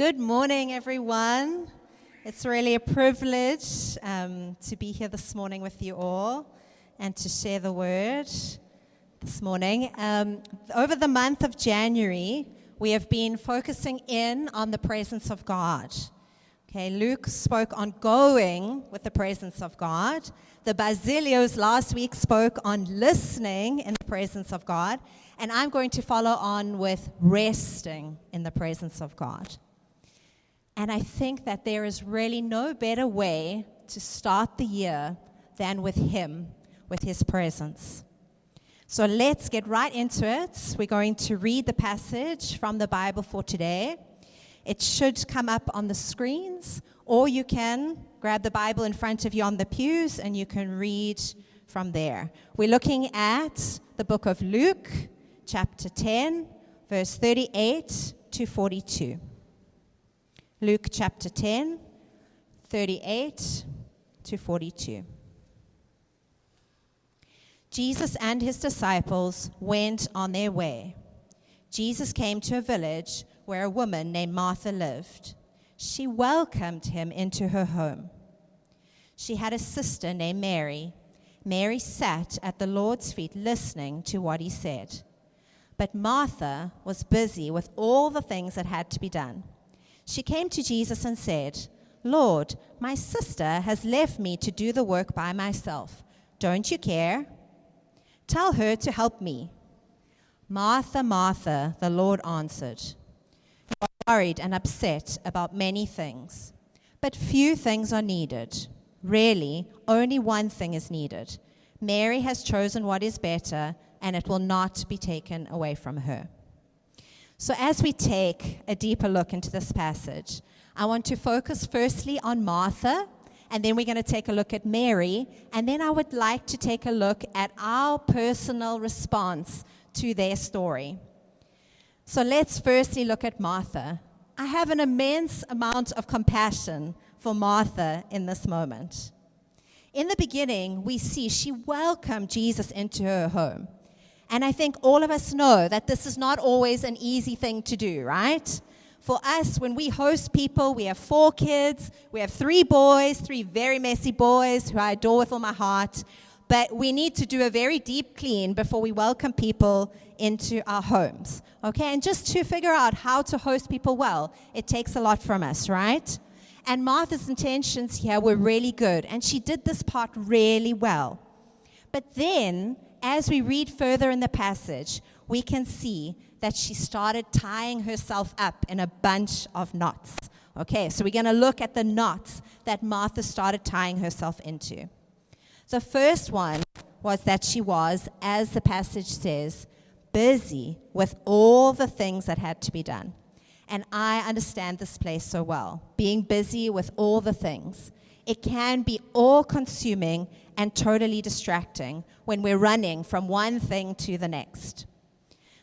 Good morning, everyone. It's really a privilege to be here this morning with you all and to share the word this morning. Over the month of January, we have been focusing in on the presence of God. Okay, Luke spoke on going with the presence of God. The Basilios last week spoke on listening in the presence of God. And I'm going to follow on with resting in the presence of God. And I think that there is really no better way to start the year than with Him, with His presence. So let's get right into it. We're going to read the passage from the Bible for today. It should come up on the screens, or you can grab the Bible in front of you on the pews and you can read from there. We're looking at the book of Luke, chapter 10, verse 38 to 42. Luke chapter 10, 38 to 42. Jesus and his disciples went on their way. Jesus came to a village where a woman named Martha lived. She welcomed him into her home. She had a sister named Mary. Mary sat at the Lord's feet listening to what he said. But Martha was busy with all the things that had to be done. She came to Jesus and said, "Lord, my sister has left me to do the work by myself. Don't you care? Tell her to help me." "Martha, Martha," the Lord answered, "you are worried and upset about many things, but few things are needed. Really, only one thing is needed. Mary has chosen what is better, and it will not be taken away from her." So as we take a deeper look into this passage, I want to focus firstly on Martha, and then we're going to take a look at Mary, and then I would like to take a look at our personal response to their story. So let's firstly look at Martha. I have an immense amount of compassion for Martha in this moment. In the beginning, we see she welcomed Jesus into her home. And I think all of us know that this is not always an easy thing to do, right? For us, when we host people, we have 4 kids, we have 3 boys, 3 very messy boys who I adore with all my heart. But we need to do a very deep clean before we welcome people into our homes, okay? And just to figure out how to host people well, it takes a lot from us, right? And Martha's intentions here were really good, and she did this part really well. But then, as we read further in the passage, we can see that she started tying herself up in a bunch of knots. Okay, so we're going to look at the knots that Martha started tying herself into. The first one was that she was, as the passage says, busy with all the things that had to be done. And I understand this place so well, being busy with all the things. It can be all-consuming and totally distracting when we're running from one thing to the next.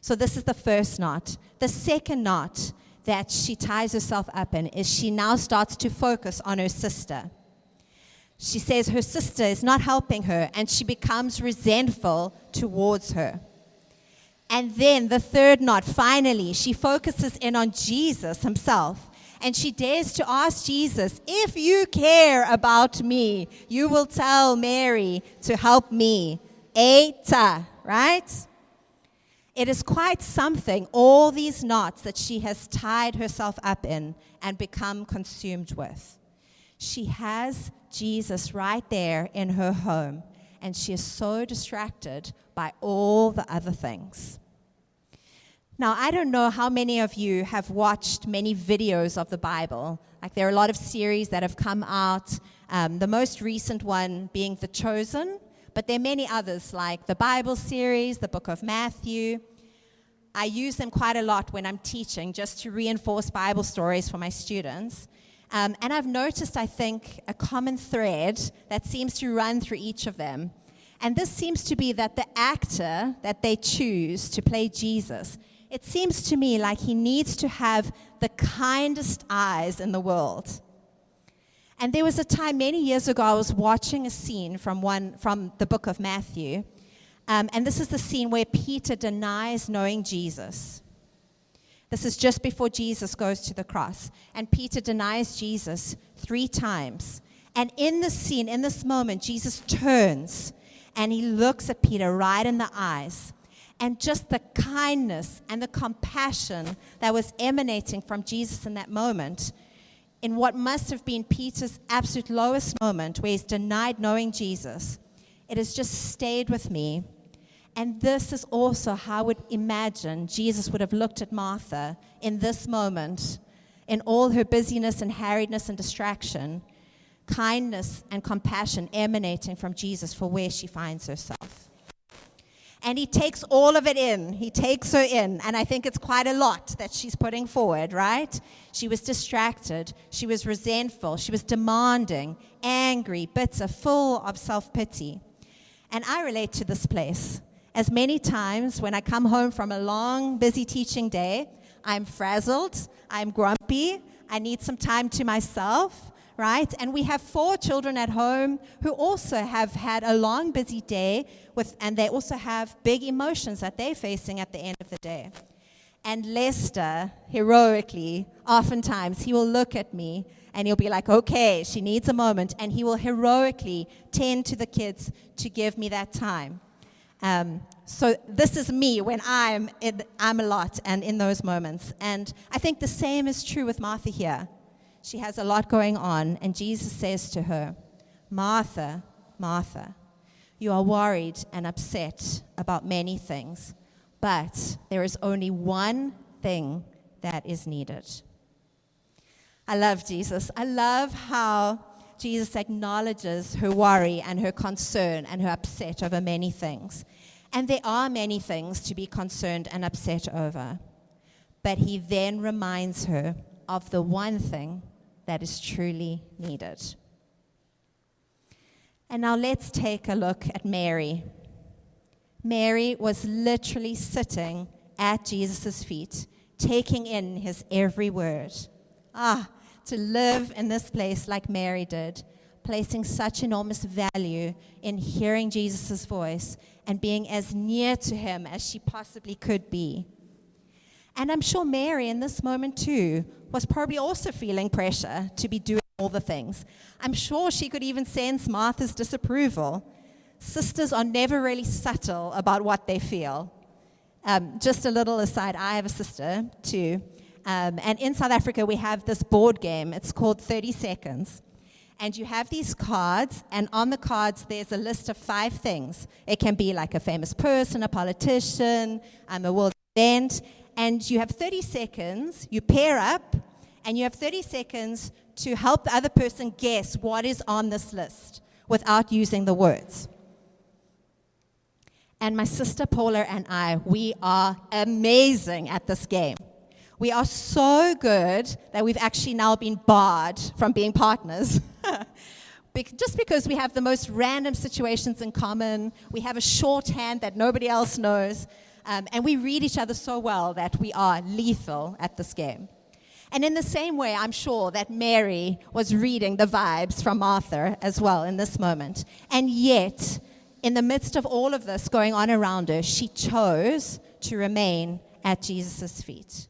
So this is the first knot. The second knot that she ties herself up in is she now starts to focus on her sister. She says her sister is not helping her, and she becomes resentful towards her. And then the third knot, finally, she focuses in on Jesus himself. And she dares to ask Jesus, "If you care about me, you will tell Mary to help me." Eita, right? It is quite something, all these knots that she has tied herself up in and become consumed with. She has Jesus right there in her home, and she is so distracted by all the other things. Now, I don't know how many of you have watched many videos of the Bible. Like, there are a lot of series that have come out, the most recent one being The Chosen, but there are many others like the Bible series, the book of Matthew. I use them quite a lot when I'm teaching just to reinforce Bible stories for my students. And I've noticed, I think, a common thread that seems to run through each of them. And this seems to be that the actor that they choose to play Jesus, it seems to me like he needs to have the kindest eyes in the world. And there was a time many years ago I was watching a scene from the book of Matthew, and this is the scene where Peter denies knowing Jesus. This is just before Jesus goes to the cross. And Peter denies Jesus 3 times. And in this scene, in this moment, Jesus turns and he looks at Peter right in the eyes. And just the kindness and the compassion that was emanating from Jesus in that moment, in what must have been Peter's absolute lowest moment, where he's denied knowing Jesus, it has just stayed with me. And this is also how I would imagine Jesus would have looked at Martha in this moment, in all her busyness and harriedness and distraction, kindness and compassion emanating from Jesus for where she finds herself. And he takes all of it in. He takes her in. And I think it's quite a lot that she's putting forward, right? She was distracted. She was resentful. She was demanding, angry, bitter, full of self-pity. And I relate to this place. As many times when I come home from a long, busy teaching day, I'm frazzled, I'm grumpy, I need some time to myself, right? And we have 4 children at home who also have had a long, busy day, and they also have big emotions that they're facing at the end of the day. And Lester, heroically, oftentimes, he will look at me and he'll be like, okay, she needs a moment, and he will heroically tend to the kids to give me that time. So this is me when I'm a lot and in those moments. And I think the same is true with Martha here. She has a lot going on, and Jesus says to her, Martha, Martha, you are worried and upset about many things, but there is only one thing that is needed. I love Jesus. I love how Jesus acknowledges her worry and her concern and her upset over many things. And there are many things to be concerned and upset over. But he then reminds her of the one thing that is truly needed. And now let's take a look at Mary. Mary was literally sitting at Jesus' feet, taking in his every word. To live in this place like Mary did, placing such enormous value in hearing Jesus' voice and being as near to him as she possibly could be. And I'm sure Mary in this moment too was probably also feeling pressure to be doing all the things. I'm sure she could even sense Martha's disapproval. Sisters are never really subtle about what they feel. Just a little aside, I have a sister too. And in South Africa, we have this board game. It's called 30 Seconds. And you have these cards, and on the cards, there's a list of 5 things. It can be like a famous person, a politician, a world event. And you have 30 seconds, you pair up, and you have 30 seconds to help the other person guess what is on this list without using the words. And my sister Paula and I, we are amazing at this game. We are so good that we've actually now been barred from being partners. Just because we have the most random situations in common, we have a shorthand that nobody else knows, and we read each other so well that we are lethal at this game. And in the same way, I'm sure that Mary was reading the vibes from Martha as well in this moment. And yet, in the midst of all of this going on around her, she chose to remain at Jesus' feet.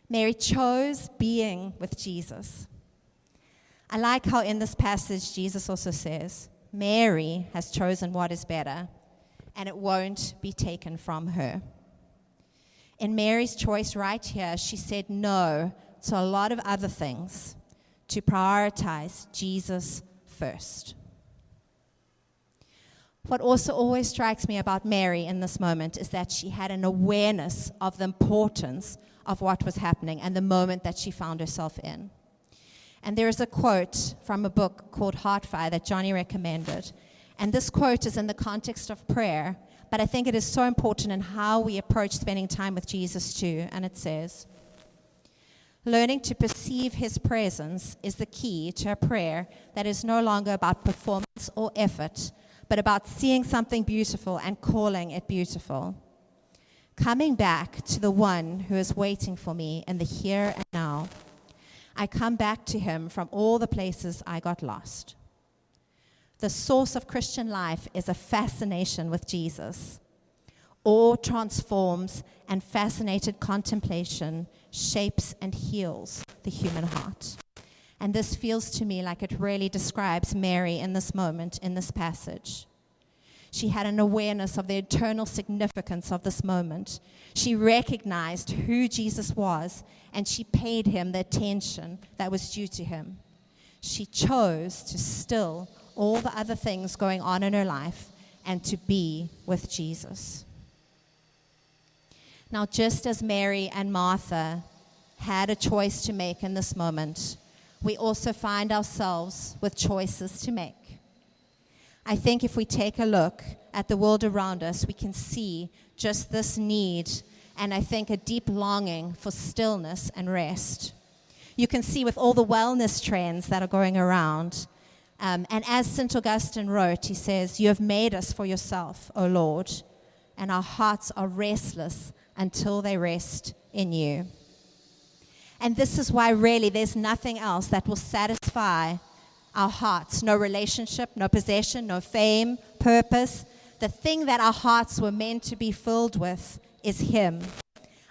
Mary chose being with Jesus. I like how in this passage, Jesus also says, Mary has chosen what is better, and it won't be taken from her. In Mary's choice right here, she said no to a lot of other things to prioritize Jesus first. What also always strikes me about Mary in this moment is that she had an awareness of the importance of what was happening and the moment that she found herself in. And there is a quote from a book called Heartfire that Johnny recommended. And this quote is in the context of prayer, but I think it is so important in how we approach spending time with Jesus too. And it says, learning to perceive his presence is the key to a prayer that is no longer about performance or effort, but about seeing something beautiful and calling it beautiful. Coming back to the one who is waiting for me in the here and now. I come back to him from all the places I got lost. The source of Christian life is a fascination with Jesus. Awe transforms and fascinated contemplation shapes and heals the human heart. And this feels to me like it really describes Mary in this moment, in this passage. She had an awareness of the eternal significance of this moment. She recognized who Jesus was, and she paid him the attention that was due to him. She chose to still all the other things going on in her life and to be with Jesus. Now, just as Mary and Martha had a choice to make in this moment, we also find ourselves with choices to make. I think if we take a look at the world around us, we can see just this need, and I think a deep longing for stillness and rest. You can see with all the wellness trends that are going around, and as St. Augustine wrote, he says, "You have made us for yourself, O Lord, and our hearts are restless until they rest in you." And this is why really there's nothing else that will satisfy our hearts. No relationship, no possession, no fame, purpose. The thing that our hearts were meant to be filled with is him.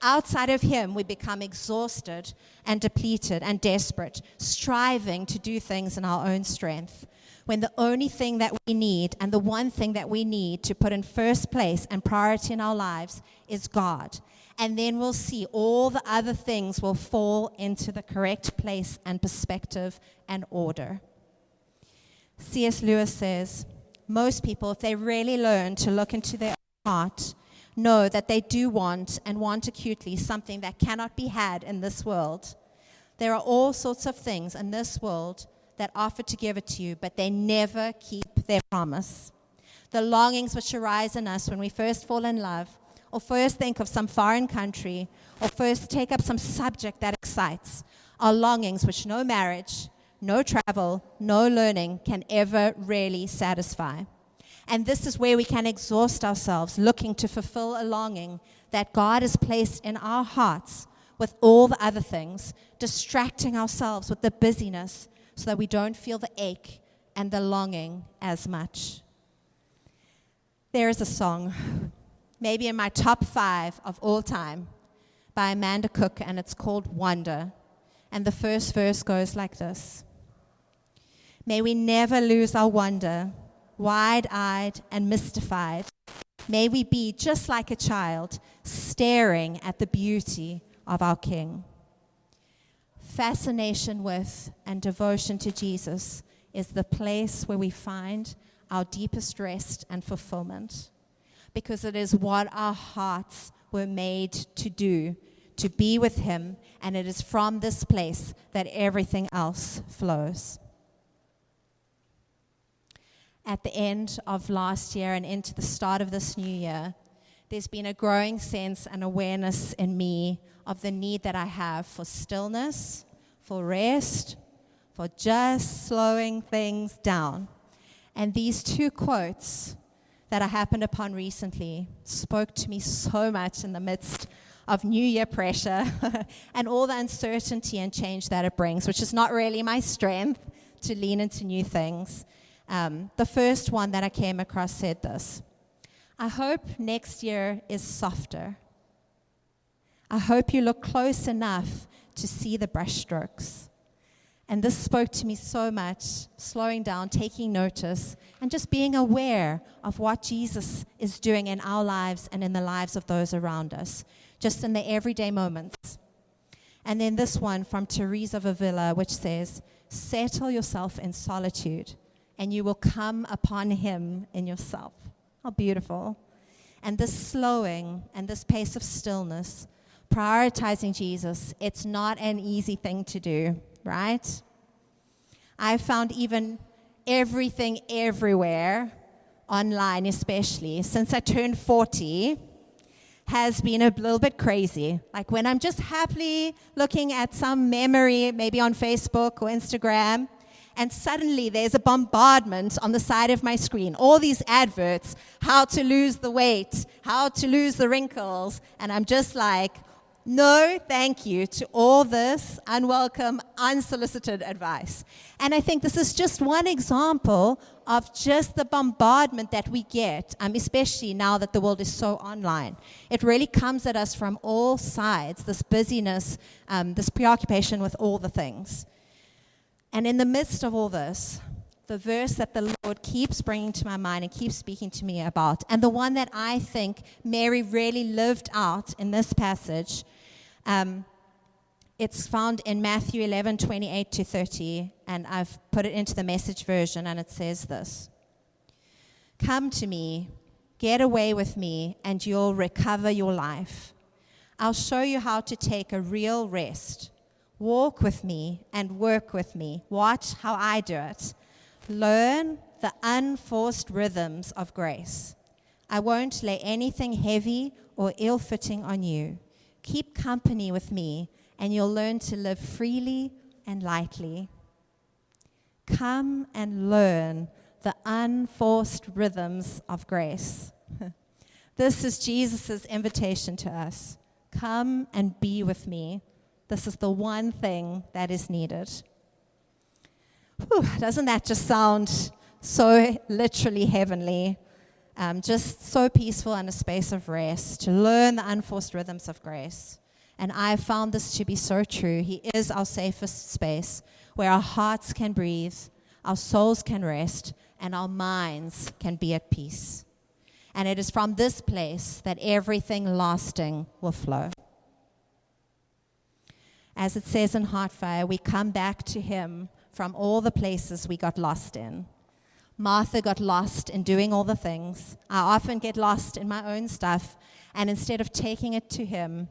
Outside of him, we become exhausted and depleted and desperate, striving to do things in our own strength, when the only thing that we need and the one thing that we need to put in first place and priority in our lives is God. And then we'll see all the other things will fall into the correct place and perspective and order. C.S. Lewis says, most people, if they really learn to look into their heart, know that they do want, and want acutely, something that cannot be had in this world. There are all sorts of things in this world that offer to give it to you, but they never keep their promise. The longings which arise in us when we first fall in love, or first think of some foreign country, or first take up some subject that excites, are longings which no marriage, no travel, no learning can ever really satisfy. And this is where we can exhaust ourselves looking to fulfill a longing that God has placed in our hearts with all the other things, distracting ourselves with the busyness so that we don't feel the ache and the longing as much. There is a song, maybe in my top 5 of all time, by Amanda Cook, and it's called Wonder. And the first verse goes like this. May we never lose our wonder, wide-eyed and mystified. May we be just like a child, staring at the beauty of our King. Fascination with and devotion to Jesus is the place where we find our deepest rest and fulfillment, because it is what our hearts were made to do, to be with him, and it is from this place that everything else flows. At the end of last year and into the start of this new year, there's been a growing sense and awareness in me of the need that I have for stillness, for rest, for just slowing things down. And these 2 quotes that I happened upon recently spoke to me so much in the midst of New Year pressure and all the uncertainty and change that it brings, which is not really my strength to lean into new things. The first one that I came across said this: I hope next year is softer. I hope you look close enough to see the brushstrokes. And this spoke to me so much, slowing down, taking notice, and just being aware of what Jesus is doing in our lives and in the lives of those around us, just in the everyday moments. And then this one from Teresa of Avila, which says, settle yourself in solitude, and you will come upon him in yourself. How beautiful. And this slowing and this pace of stillness, prioritizing Jesus, it's not an easy thing to do, right? I found even everything everywhere, online especially, since I turned 40, has been a little bit crazy. Like when I'm just happily looking at some memory, maybe on Facebook or Instagram, and suddenly there's a bombardment on the side of my screen. All these adverts, how to lose the weight, how to lose the wrinkles, and I'm just like, No, thank you to all this unwelcome, unsolicited advice. And I think this is just one example of just the bombardment that we get, especially now that the world is so online. It really comes at us from all sides, this busyness, this preoccupation with all the things. And in the midst of all this, the verse that the Lord keeps bringing to my mind and keeps speaking to me about, and the one that I think Mary really lived out in this passage, it's found in Matthew 11:28-30, and I've put it into the Message version, and it says this: "Come to me, get away with me, and you'll recover your life. I'll show you how to take a real rest. Walk with me and work with me. Watch how I do it. Learn the unforced rhythms of grace. I won't lay anything heavy or ill-fitting on you. Keep company with me, and you'll learn to live freely and lightly. Come and learn the unforced rhythms of grace." This is Jesus' invitation to us. Come and be with me. This is the one thing that is needed. Whew, doesn't that just sound so literally heavenly? Just so peaceful and a space of rest, to learn the unforced rhythms of grace. And I found this to be so true. He is our safest space where our hearts can breathe, our souls can rest, and our minds can be at peace. And it is from this place that everything lasting will flow. As it says in Heartfire, we come back to Him from all the places we got lost in. Martha got lost in doing all the things. I often get lost in my own stuff, and instead of taking it to Him,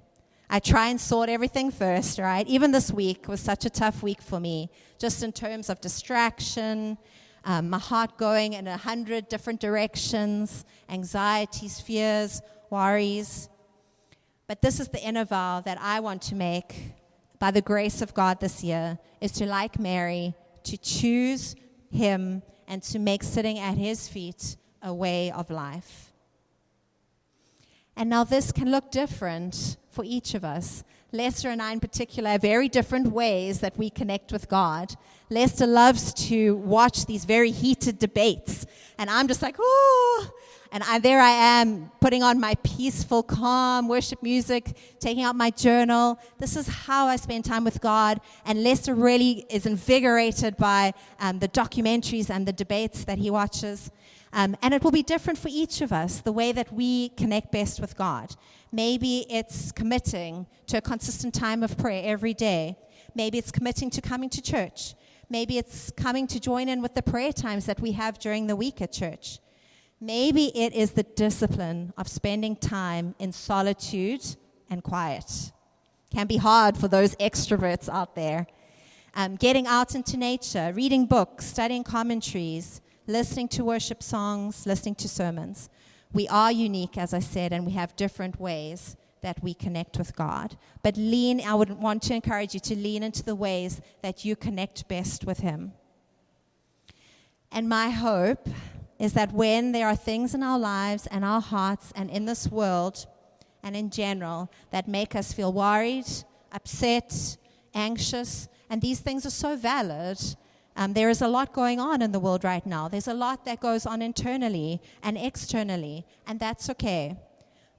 I try and sort everything first, right? Even this week was such a tough week for me, just in terms of distraction, my heart going in 100 different directions, anxieties, fears, worries. But this is the inner vow that I want to make by the grace of God this year, is to, like Mary, to choose Him and to make sitting at His feet a way of life. And now this can look different for each of us. Lester and I in particular have very different ways that we connect with God. Lester loves to watch these very heated debates, and I'm just like, oh, and there I am putting on my peaceful, calm worship music, taking out my journal. This is how I spend time with God, and Lester really is invigorated by the documentaries and the debates that he watches. And it will be different for each of us, the way that we connect best with God. Maybe it's committing to a consistent time of prayer every day. Maybe it's committing to coming to church. Maybe it's coming to join in with the prayer times that we have during the week at church. Maybe it is the discipline of spending time in solitude and quiet. Can be hard for those extroverts out there. Getting out into nature, reading books, studying commentaries, listening to worship songs, listening to sermons. We are unique, as I said, and we have different ways that we connect with God. But I would want to encourage you to lean into the ways that you connect best with Him. And my hope is that when there are things in our lives and our hearts and in this world and in general that make us feel worried, upset, anxious, and these things are so valid. There is a lot going on in the world right now. There's a lot that goes on internally and externally, and that's okay.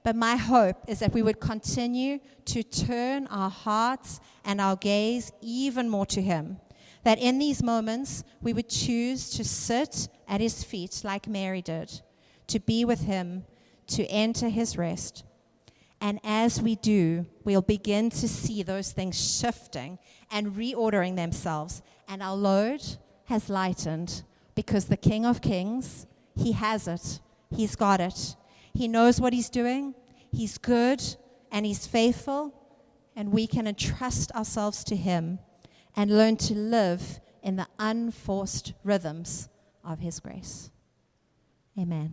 But my hope is that we would continue to turn our hearts and our gaze even more to Him. That in these moments, we would choose to sit at His feet like Mary did, to be with Him, to enter His rest. And as we do, we'll begin to see those things shifting and reordering themselves. And our load has lightened because the King of Kings, He has it. He's got it. He knows what He's doing. He's good and He's faithful. And we can entrust ourselves to Him and learn to live in the unforced rhythms of His grace. Amen.